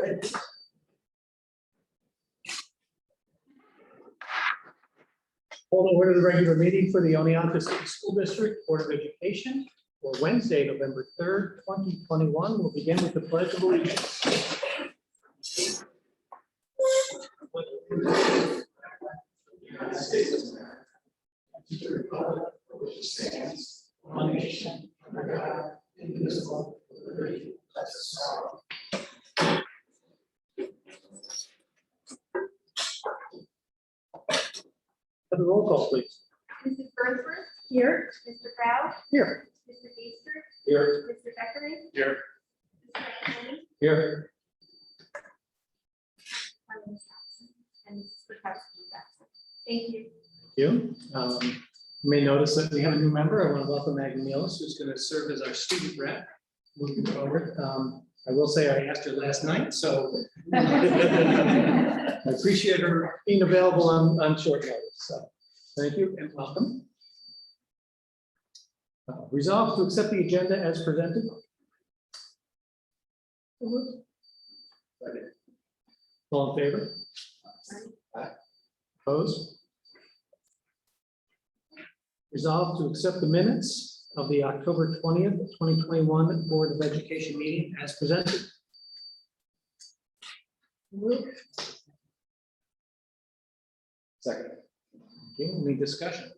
Hold to order the regular meeting for the Oneonta City School District Board of Education for Wednesday, November 3rd, 2021. We'll begin with the Pledge of Allegiance. United States of America, to the republic for which it stands, one nation, under God, indivisible, with liberty and justice for all. Have the roll call, please. Mrs. Burnsworth? Here. Mr. Proud? Here. Mr. Easter? Here. Mr. Beckering? Here. Mr. Anthony? Here. And Mrs. Kwiatkowski is absent. Thank you. Thank you. You may notice that we have a new member. I want to welcome Maggie Mielis, who's going to serve as our student rep moving forward. I will say I asked her last night, so I appreciate her being available on short notice. So thank you and welcome. Resolved to accept the agenda as presented. All in favor? Aye. Opposed? Resolved to accept the minutes of the October 20th, 2021 Board of Education meeting as presented. Second. Okay, any discussion?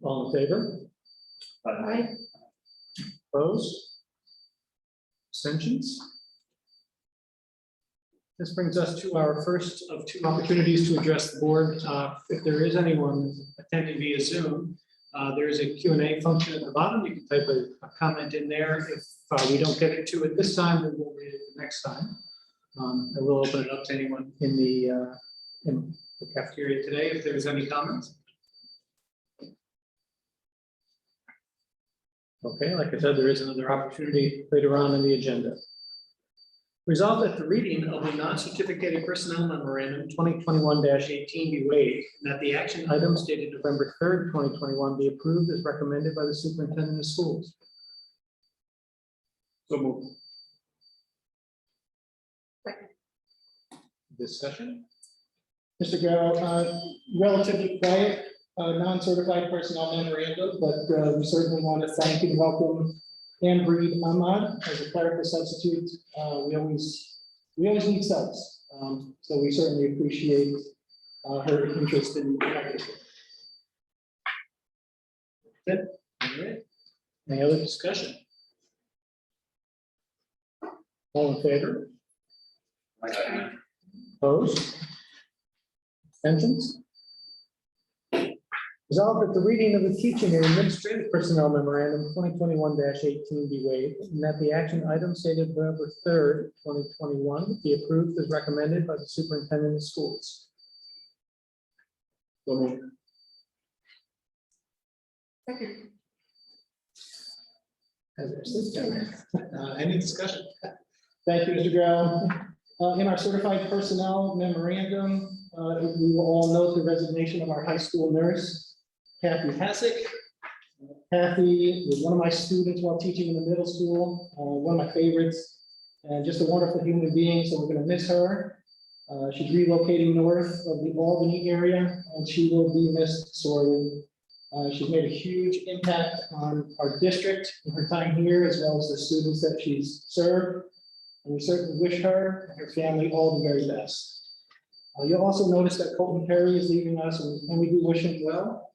All in favor? Aye. Opposed? Abstentions? This brings us to our first of two opportunities to address the board. If there is anyone attending via Zoom, there is a Q&A function at the bottom. You can type a comment in there. If we don't get to it this time, then we'll read it the next time. I will open it up to anyone in the cafeteria today if there's any comments. Okay, like I said, there is another opportunity later on in the agenda. Resolved that the reading of the non-certificated personnel memorandum 2021-18 be waived, and that the action items dated November 3rd, 2021 be approved as recommended by the superintendent of schools. So moved. Second. Discussion? Mr. Garrow, relatively quiet, non-certified personnel memorandum, but we certainly want to thank and welcome Anne Breed Ahmad as a clerical substitute. We always need subs, so we certainly appreciate her interest in everything. Good. All right. Any other discussion? All in favor? Aye. Opposed? Abstentions? Resolved that the reading of the teaching and administrative personnel memorandum 2021-18 be waived, and that the action item stated November 3rd, 2021 be approved as recommended by the superintendent of schools. So moved. Second. Any discussion? Thank you, Mr. Garrow. In our certified personnel memorandum, we will all note the resignation of our high school nurse, Kathy Hassick. Kathy was one of my students while teaching in the middle school, one of my favorites, and just a wonderful human being, so we're going to miss her. She's relocating north of the Albany area, and she will be missed sorely. She's made a huge impact on our district in her time here, as well as the students that she's served. And we certainly wish her and her family all the very best. You'll also notice that Colton Perry is leaving us, and we do wish him well.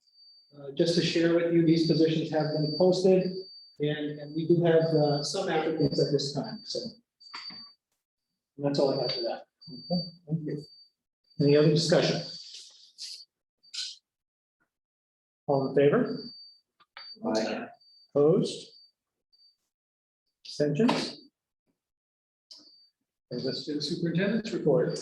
Just to share with you, these positions have been posted, and we do have some applicants at this time. So that's all I have for that. Okay, thank you. Any other discussion? All in favor? Aye. Opposed? Abstentions? Brings us to the superintendent's report.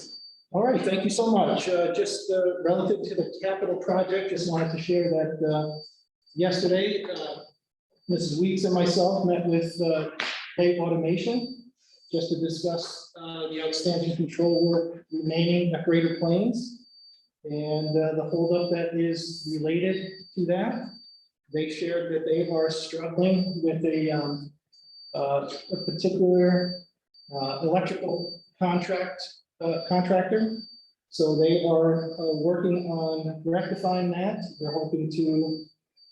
All right, thank you so much. Just relative to the capital project, just wanted to share that yesterday, Mrs. Weeks and myself met with Pay Automation just to discuss the outstanding control work remaining at Greater Plains and the holdup that is related to that. They shared that they are struggling with a particular electrical contractor. So they are working on rectifying that. They're hoping to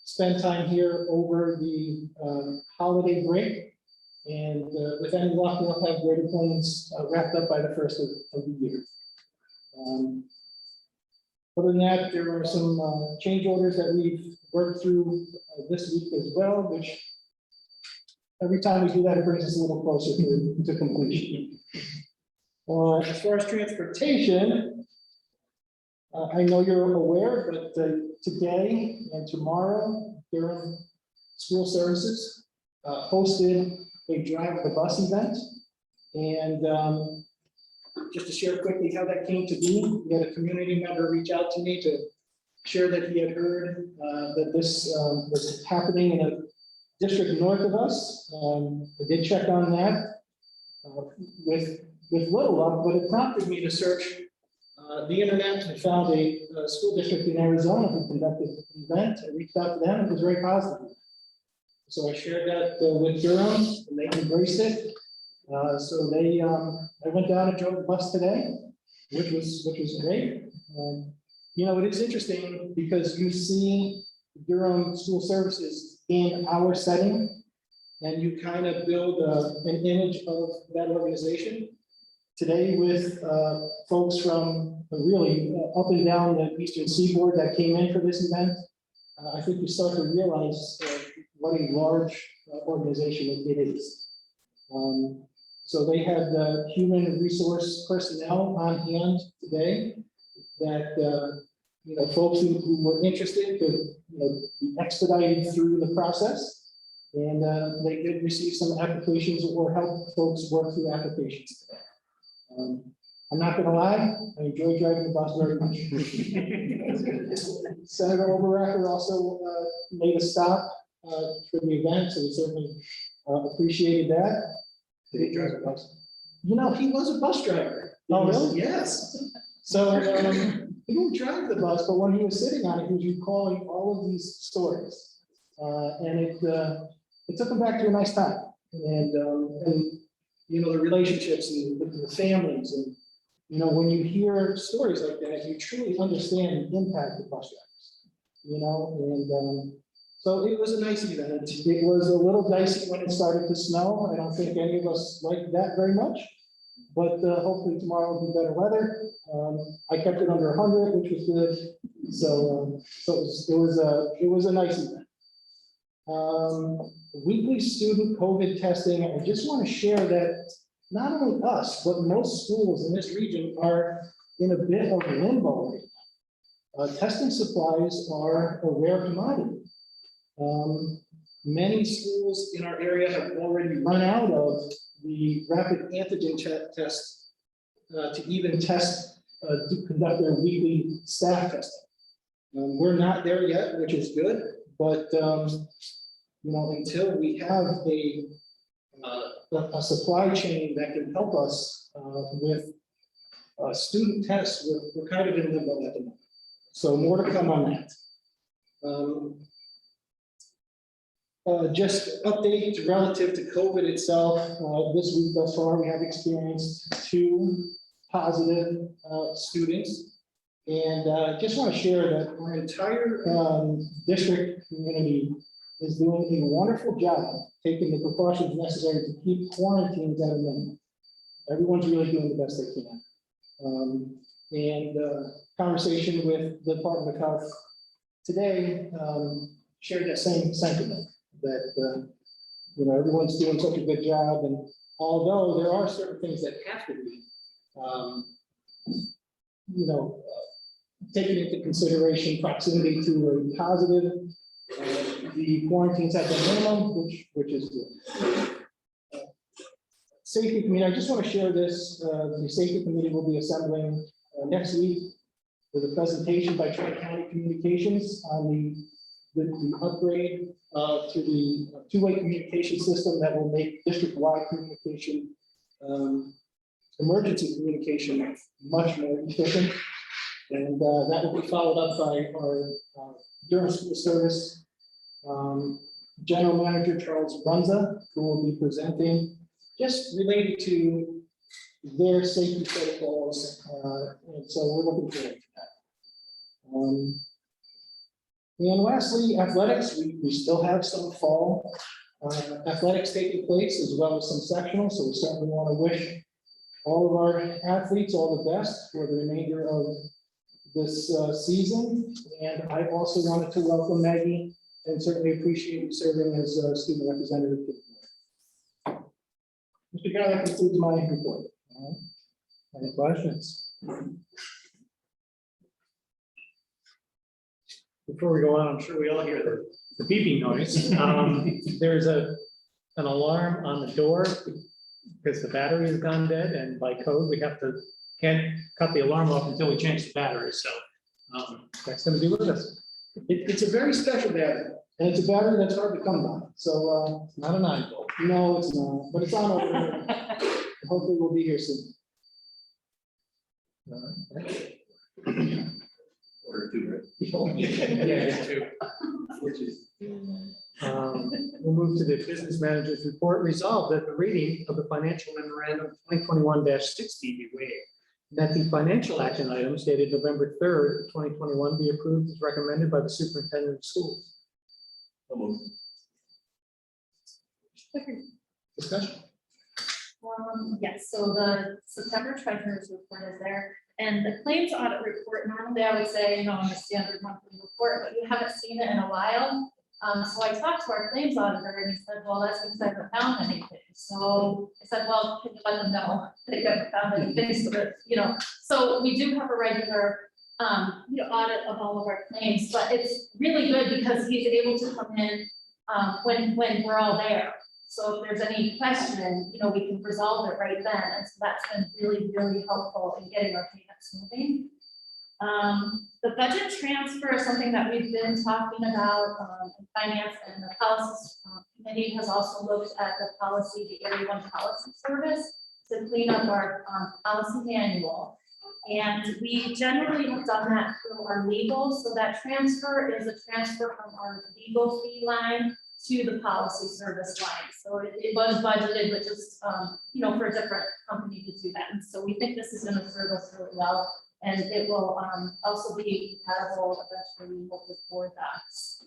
spend time here over the holiday break. And with any luck, we'll have great appointments wrapped up by the first of the year. Other than that, there are some change orders that we've worked through this week as well, which every time we do that, it brings us a little closer to completion. As far as transportation, I know you're aware, but today and tomorrow, Durham School Services hosted a Drive the Bus event. And just to share quickly how that came to be, we had a community member reach out to me to share that he had heard that this was happening in a district north of us. I did check on that with little luck, but it prompted me to search the internet and found a school district in Arizona who conducted an event. I reached out to them, it was very positive. So I shared that with Durham, and they embraced it. So they, I went down and drove the bus today, which was great. You know, it is interesting because you see Durham School Services in our setting, and you kind of build an image of that organization. Today with folks from really up and down the Eastern Seaboard that came in for this event, I think you start to realize what a large organization it is. So they had human resource personnel on hand today that, you know, folks who were interested could, you know, be expedited through the process. And they did receive some applications or help folks work through applications today. I'm not gonna lie, I enjoy driving the bus very much. Senator Overracker also made a stop for the event, so we certainly appreciated that. Did he drive a bus? You know, he was a bus driver. Oh, really? Yes. So he didn't drive the bus, but when he was sitting on it, he was recalling all of these stories. And it took him back to a nice time. And you know, the relationships and the families. And, you know, when you hear stories like that, you truly understand the impact of bus drivers. You know, and so it was a nice event. It was a little dicey when it started to snow. I don't think any of us liked that very much, but hopefully tomorrow will be better weather. I kept it under 100, which was good. So, it was a nice event. Weekly student COVID testing. I just want to share that not only us, but most schools in this region are in a bit of limbo right now. Testing supplies are a rare commodity. Many schools in our area have already run out of the rapid antigen test to even to conduct their weekly staff testing. We're not there yet, which is good, but you know, until we have a supply chain that can help us with student tests, we're kind of in limbo at the moment. So more to come on that. Just updates relative to COVID itself. This week thus far, we have experienced 2 positive students. And just want to share that our entire district community is doing a wonderful job taking the precautions necessary to keep quarantines at a minimum. Everyone's really doing the best they can. Conversation with the Department of Health today shared that same sentiment that you know, everyone's doing such a good job, and although there are certain things that have to be you know, taken into consideration, proximity to a positive, the quarantines at the minimum, which is good. Safety committee, I just want to share this. The safety committee will be assembling next week with a presentation by Tri-County Communications on the upgrade to the two-way communication system that will make district-wide communication, emergency communication much more efficient. And that will be followed up by our Durham School Service General Manager Charles Brunza, who will be presenting just related to their safety protocols, and so we're looking forward to that. And lastly, athletics, we still have some fall athletics taking place as well as some sectional, so we certainly want to wish all of our athletes all the best for the remainder of this season. And I also wanted to welcome Maggie and certainly appreciate you serving as a student representative. Mr. Guy, that concludes my report. Any questions? Before we go on, I'm sure we all hear the beeping noise. There's an alarm on the door because the battery has gone dead, and by code, we can't cut the alarm off until we change the battery, so that's gonna be with us. It's a very special battery, and it's a battery that's hard to come by, so. It's not a 9-volt. No, it's not, but it's on over there. Hopefully we'll be here soon. Order two, right? Yeah, too. We'll move to the business manager's report. Resolved that the reading of the financial memorandum 2021-60 be waived. That the financial action items dated November 3rd, 2021 be approved as recommended by the superintendent of schools. Discussion. Yes, so the September treasurer's report is there, and the claims audit report, normally I would say, on the standard monthly report, but you haven't seen it in a while. So I talked to our claims auditor and he said, well, that's because I haven't found anything. So I said, well, can you let them know that you haven't found anything? So that, so we do have a regular audit of all of our claims, but it's really good because he's able to come in when we're all there. So if there's any question, we can resolve it right then. And so that's been really, really helpful in getting our payments moving. The budget transfer is something that we've been talking about in finance, and the policy committee has also looked at the policy, the Area 1 policy service, to clean up our policy manual. And we generally have done that through our legal. So that transfer is a transfer from our legal fee line to the policy service line. So it was budgeted, but just, for a different company to do that. And so we think this is going to serve us really well. And it will also be compatible eventually with board docs.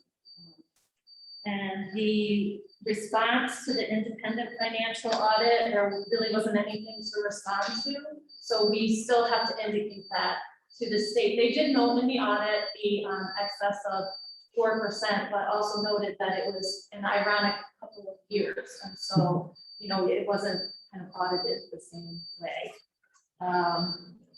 And the response to the independent financial audit, there really wasn't anything to respond to. So we still have to indicate that to the state. They did note in the audit the excess of 4%, but also noted that it was an ironic couple of years. And so, it wasn't kind of audited the same way.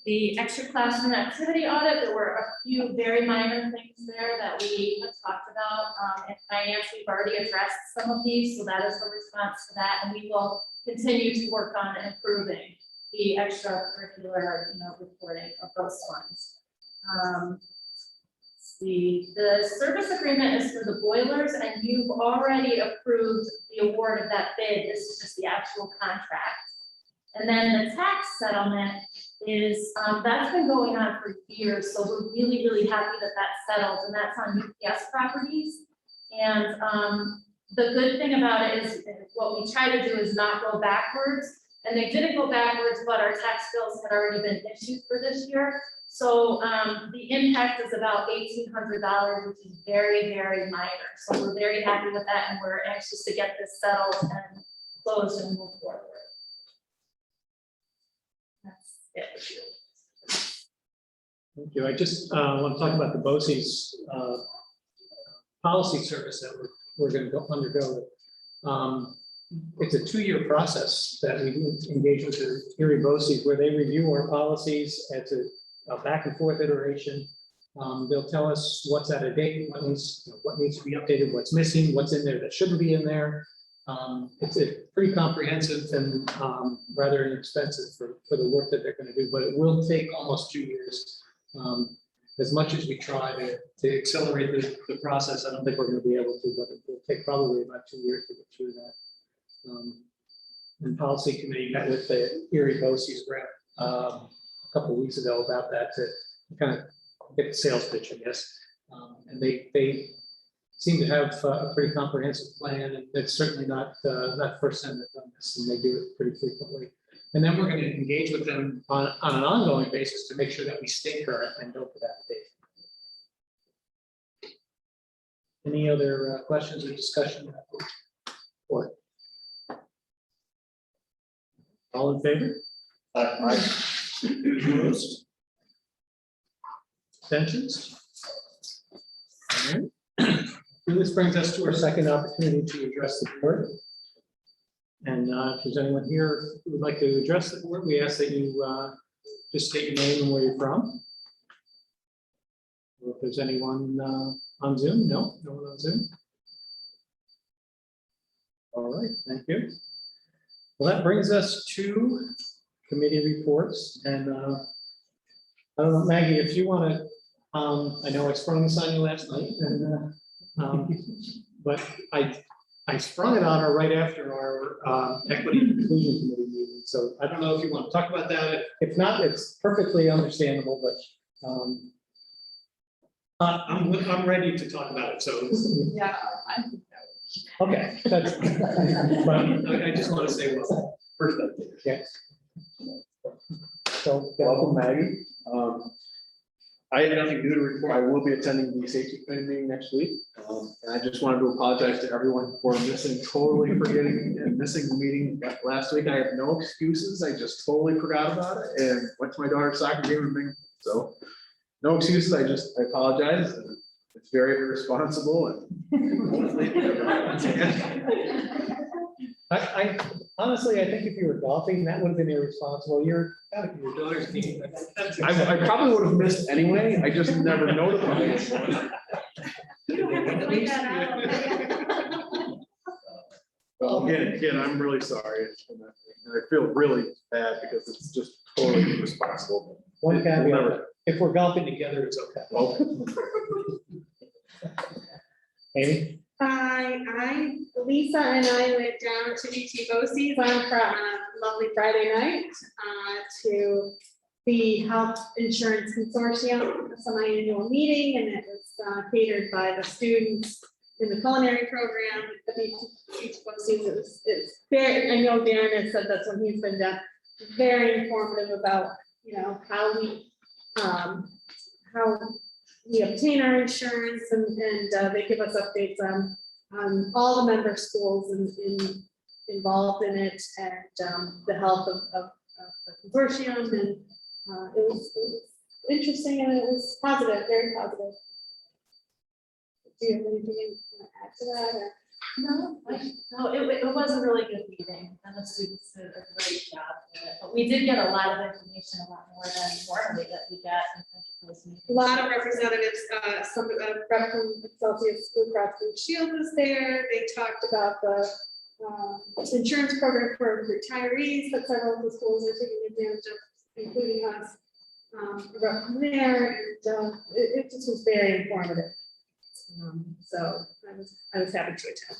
The extra classroom activity audit, there were a few very minor things there that we have talked about. In finance, we've already addressed some of these, so that is the response to that. And we will continue to work on improving the extracurricular, reporting of those funds. The service agreement is for the boilers, and you've already approved the award of that bid. This is just the actual contract. And then the tax settlement is, that's been going on for years, so we're really, really happy that that's settled, and that's on UPS properties. And the good thing about it is what we try to do is not go backwards, and they didn't go backwards, but our tax bills had already been issued for this year. So the impact is about $1,800, which is very, very minor. So we're very happy with that, and we're anxious to get this settled and closed and move forward. That's it. Thank you. I just want to talk about the BOCES policy service that we're going to undergo. It's a 2-year process that we engage with the Erie BOCES, where they review our policies at a back and forth iteration. They'll tell us what's out of date, what needs to be updated, what's missing, what's in there that shouldn't be in there. It's a pretty comprehensive and rather inexpensive for the work that they're going to do, but it will take almost 2 years. As much as we try to accelerate the process, I don't think we're going to be able to, but it will take probably about 2 years to get through that. And policy committee met with the Erie BOCES rep a couple of weeks ago about that to kind of get the sales pitch, I guess. And they seem to have a pretty comprehensive plan, and it's certainly not the first time they've done this, and they do it pretty frequently. And then we're going to engage with them on an ongoing basis to make sure that we stay current and don't put that date. Any other questions or discussion? Or all in favor? Opposed? Abstentions? All right. This brings us to our second opportunity to address the board. And if there's anyone here who would like to address the board, we ask that you just state your name and where you're from. Or if there's anyone on Zoom, no one on Zoom. All right, thank you. Well, that brings us to committee reports, and I don't know, Maggie, if you want to, I know I sprung this on you last night, and but I sprung it on her right after our equity and inclusion committee meeting. So I don't know if you want to talk about that. If not, it's perfectly understandable, but I'm ready to talk about it. So Yeah. okay, that's, but I just want to say well, first update. Yeah. So Welcome, Maggie. I have nothing new to report. I will be attending the safety committee meeting next week. And I just wanted to apologize to everyone for totally forgetting and missing the meeting last week. I have no excuses. I just totally forgot about it and went to my daughter's soccer game and everything. So no excuses. I apologize. It's very irresponsible. I honestly, I think if you were golfing, that would have been irresponsible. You're out of your daughter's team. I probably would have missed anyway. I just never notified. You don't have to point that out. Well, again, I'm really sorry. And I feel really bad because it's just totally irresponsible. One We'll caveat, never- if we're golfing together, it's okay. Oh. Amy? Lisa and I went down to UT BOCES on a lovely Friday night to the Health Insurance Consortium, semi-annual meeting, and it was catered by the students in the culinary program at UT BOCES. It's very, I know Darren has said that's when he's been done, very informative about, how we obtain our insurance, and they give us updates on all the member schools involved in it, and the health of the consortium, and it was interesting, and it was positive, very positive. Do you have anything you want to add to that? Or? No, it was a really good meeting, and the students did a great job with it. But we did get a lot of information, a lot more than normally that we get. A lot of representatives, some rep from Excelsius Blue Cross Blue Shield was there. They talked about the insurance program for retirees that several of the schools are taking advantage of, including us. Rep from there, and it just was very informative. So I was happy to attend.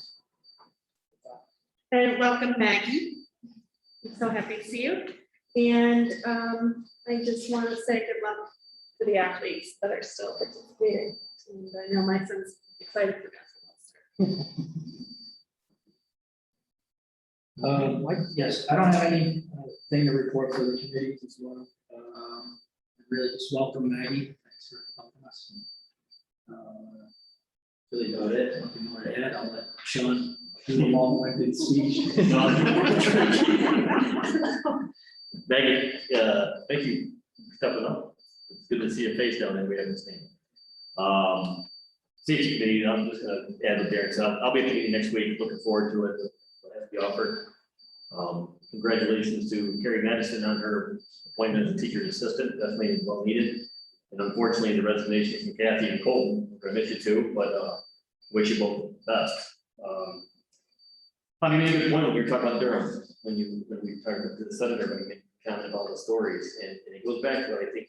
And welcome, Maggie. I'm so happy to see you. And I just want to say good luck to the athletes that are still participating. And I know my son's excited for basketball. Yes, I don't have anything to report for the committees as well. Really just welcome Maggie. Thanks for helping us. Really about it. Nothing more to add. I'll let Sean do the long-winded speech. Maggie, thank you for stepping up. It's good to see your face down there. We haven't seen. Safety committee, I'm just gonna add to Darren. So I'll be at the meeting next week. Looking forward to it. What has to be offered. Congratulations to Carrie Madison on her appointment as a teacher's assistant. Definitely well needed. And unfortunately, the resignation from Kathy and Colton, we're gonna miss you too, but wish you both the best. I mean, maybe one when we were talking about Durham, when we talked to the senator, when he made comment about the stories, and it goes back to what I think I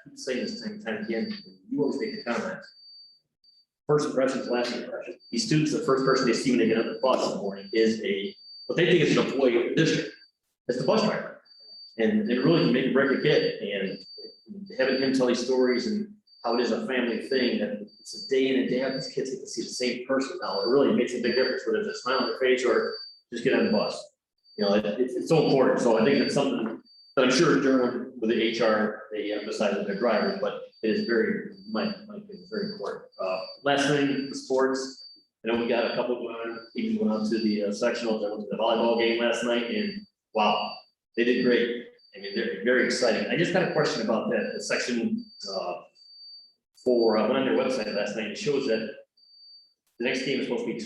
keep saying this time and time again. You always make the comment. First impression is last impression. These students, the first person they see when they get on the bus in the morning is what they think is an employee of the district. It's the bus driver, and it really can make or break a kid. And having him tell these stories and how it is a family thing, that it's a day in and day out, these kids get to see the same person now. It really makes a big difference, whether it's a smile on their face or just get on the bus. You know, it's so important. So I think it's something that I'm sure during with the HR, they emphasize with their drivers, but it is very, my opinion, very important. Last thing, the sports. I know we got a couple of even went on to the sectionals. I went to the volleyball game last night, and wow, they did great. I mean, they're very exciting. I just got a question about that, the section for, I went on their website last night. It shows that the next game is supposed to be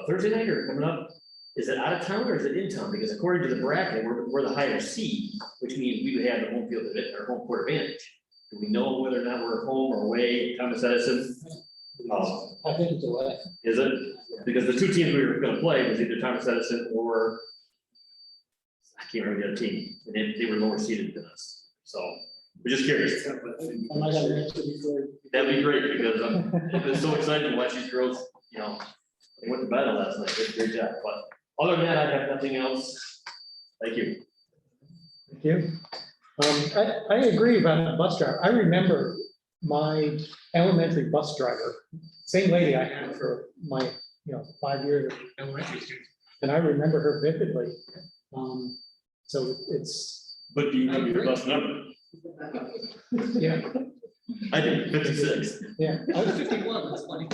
Thursday night or coming up. Is it out of town or is it in town? Because according to the bracket, we're the higher seed, which means we would have the home field or home court advantage. Do we know whether or not we're home or away, Thomas Edison? I think it's away. Is it? Because the two teams we were gonna play was either Thomas Edison or I can't remember the other team, and they were lower seeded than us. So we're just curious. I might have an answer before. That'd be great because it was so exciting to watch these girls, you know, they went to battle last night. They did a great job. But other than that, I have nothing else. Thank you. Thank you. I agree about the bus driver. I remember my elementary bus driver, same lady I had for my, 5 years of elementary students. And I remember her vividly. So it's, But do you have your bus number? yeah, I do, 56. yeah, I was 51, that's funny.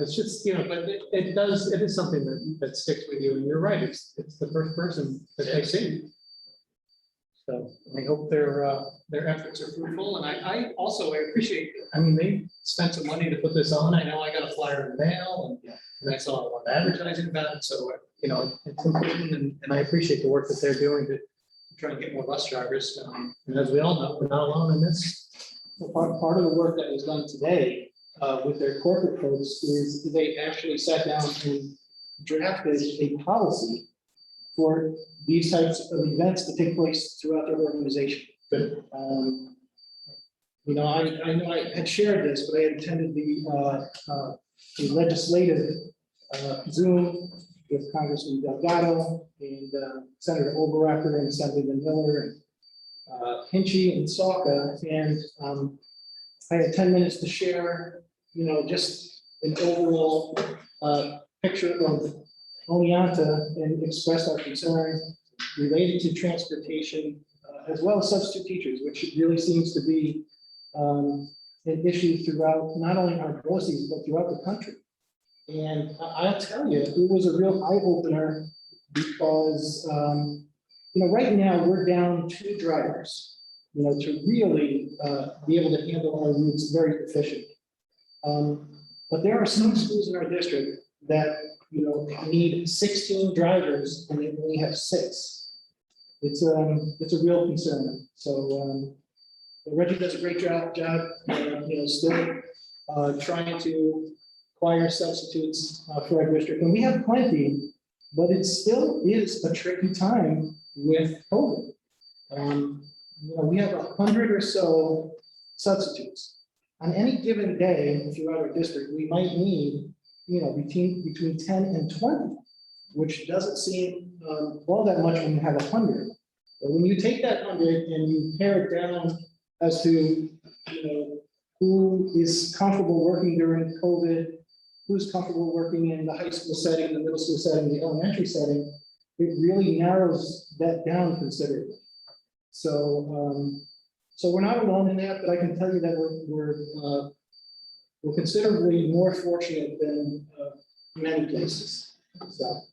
It's just, but it is something that sticks with you, and you're right, it's the first person that they see. So I hope their efforts are fruitful, and I also appreciate, they spent some money to put this on. I know I got a flyer in the mail, and I saw a lot of advertising about it, so, it's important, and I appreciate the work that they're doing to try and get more bus drivers. And as we all know, we're not alone in this. Part of the work that was done today with their corporate folks is they actually sat down and drafted a policy for these types of events to take place throughout their organization. But, I know I had shared this, but I had attended the legislative Zoom with Congressman Delgado and Senator Oberacker and Assemblyman Miller and Hinchy and Salka. And I had 10 minutes to share, just an overall picture of Oneonta and express our concern related to transportation, as well as substitute teachers, which really seems to be an issue throughout not only our BOCES, but throughout the country. And I'll tell you, it was a real eye opener because, right now we're down 2 drivers, to really be able to handle our routes very efficiently. But there are some schools in our district that, need 16 drivers and they only have 6. It's a real concern. So Reggie does a great job, still trying to acquire substitutes for our district, and we have plenty, but it still is a tricky time with COVID. We have 100 or so substitutes. On any given day throughout our district, we might need, between 10 and 20, which doesn't seem all that much when you have 100. But when you take that 100 and you pare it down as to, who is comfortable working during COVID, who's comfortable working in the high school setting, the middle school setting, the elementary setting, it really narrows that down considerably. So, so we're not alone in that, but I can tell you that we're considerably more fortunate than many places. So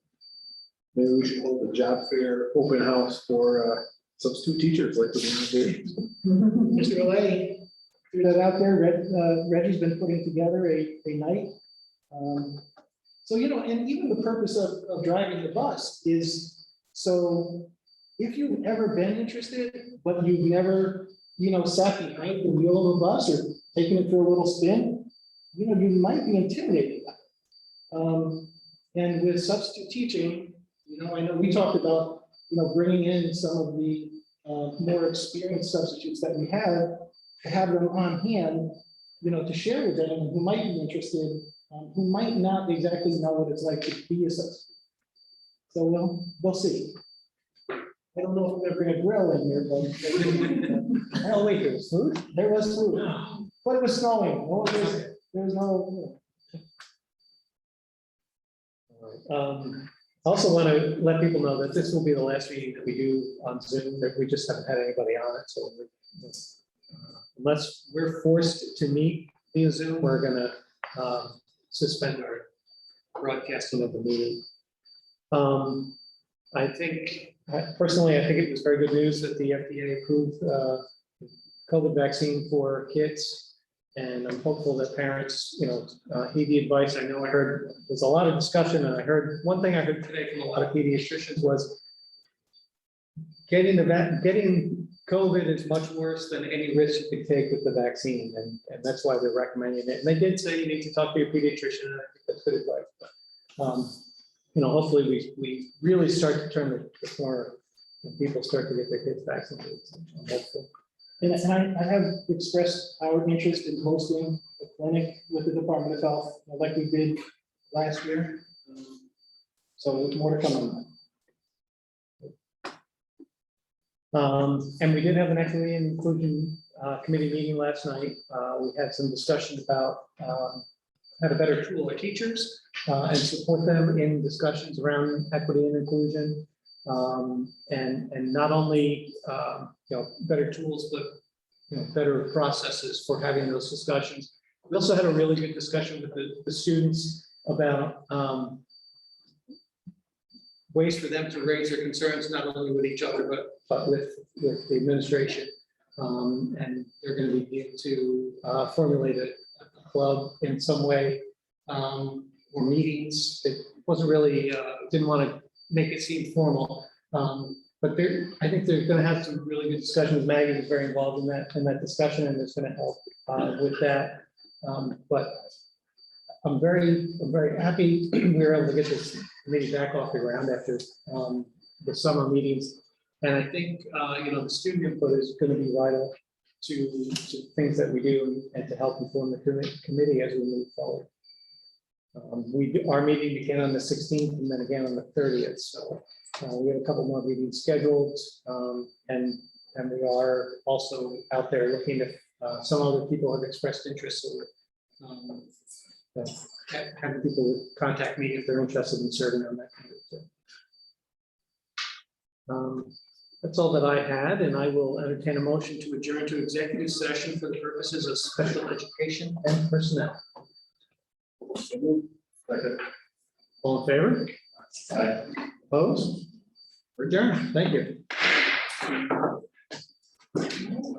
Maybe we should hold a job fair open house for substitute teachers like we did. Mr. Olay threw that out there. Reggie's been putting together a night. So, and even the purpose of driving the bus is, so if you've ever been interested, but you've never, sat behind the wheel of a bus or taken it for a little spin, you might be intimidated by it. And with substitute teaching, I know we talked about, bringing in some of the more experienced substitutes that we have, to have them on hand, to share with anyone who might be interested, who might not exactly know what it's like to be a substitute. So we'll see. I don't know if we're gonna bring a grill in here, but. Oh, wait, there was food? There was food. But it was snowing. No, there was no. Also want to let people know that this will be the last meeting that we do on Zoom, that we just haven't had anybody on it, so unless we're forced to meet via Zoom, we're gonna suspend our broadcasting of the meeting. I think, personally, I think it was very good news that the FDA approved COVID vaccine for kids. And I'm hopeful that parents, heed the advice. I know I heard, there's a lot of discussion, and I heard, one thing I heard today from a lot of pediatricians was getting COVID is much worse than any risk you can take with the vaccine, and that's why they're recommending it. And they did say you need to talk to your pediatrician, and I think that's good advice. But, hopefully we really start to turn the corner and people start to get their kids vaccinated. I'm hopeful. And I have expressed our interest in hosting a clinic with the Department of Health, like we did last year. So there's more to come on that. And we did have an equity and inclusion committee meeting last night. We had some discussion about how to better tool our teachers and support them in discussions around equity and inclusion. And not only better tools, but better processes for having those discussions. We also had a really good discussion with the students about ways for them to raise their concerns, not only with each other, but with the administration. And they're going to be able to formulate a club in some way, or meetings. It wasn't really, didn't want to make it seem formal. But I think they're going to have some really good discussions. Maggie was very involved in that discussion, and it's going to help with that. But I'm very happy we were able to get this committee back off the ground after the summer meetings. And I think the student input is going to be vital to things that we do and to help inform the committee as we move forward. Our meeting began on the 16th and then again on the 30th. So we have a couple more meetings scheduled, and we are also out there looking if some other people have expressed interest. So having people contact me if they're interested in serving on that committee. That's all that I had, and I will entertain a motion to adjourn to executive session for the purposes of special education and personnel. All in favor? Opposed? We're adjourned. Thank you.